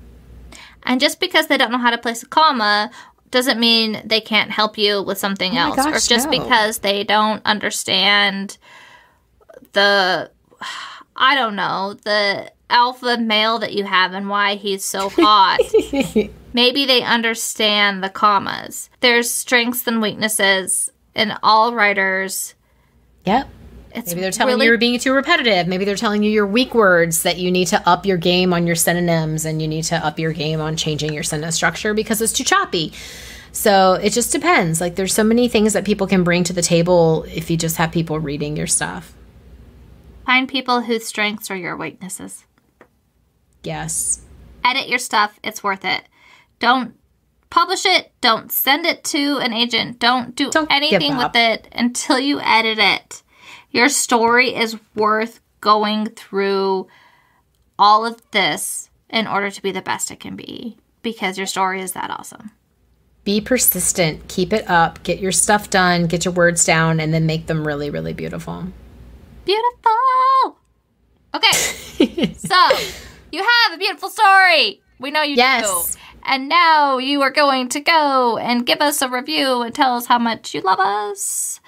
And just because they don't know how to place a comma doesn't mean they can't help you with something else. Gosh, or just because they don't understand the alpha male that you have and why he's so hot. Maybe they understand the commas. There's strengths and weaknesses in all writers. Yep. Maybe they're telling you you're being too repetitive. Maybe they're telling you your weak words, that you need to up your game on your synonyms, and you need to up your game on changing your sentence structure because it's too choppy. So it just depends. Like, there's so many things that people can bring to the table if you just have people reading your stuff. Find people whose strengths are your weaknesses. Yes. Edit your stuff. It's worth it. Don't publish it. Don't send it to an agent. Don't do anything with it until you edit it. Your story is worth going through all of this in order to be the best it can be, because your story is that awesome. Be persistent. Keep it up. Get your stuff done. Get your words down, and then make them really, really beautiful. Beautiful! Okay, so you have a beautiful story. We know you do. And now you are going to go and give us a review and tell us how much you love us.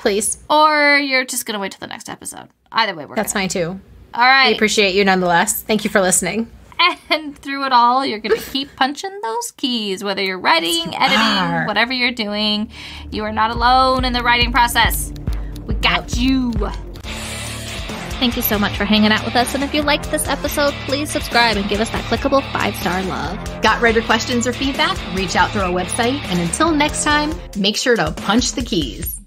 Please. Or you're just going to wait till the next episode. Either way, That's fine too. All right. We appreciate you nonetheless. Thank you for listening. And through it all, you're going to keep punching those keys, whether you're writing, editing, whatever you're doing. You are not alone in the writing process. We got you. Thank you so much for hanging out with us. And if you liked this episode, please subscribe and give us that clickable 5-star love. Got writer questions or feedback? Reach out through our website. And until next time, make sure to punch the keys.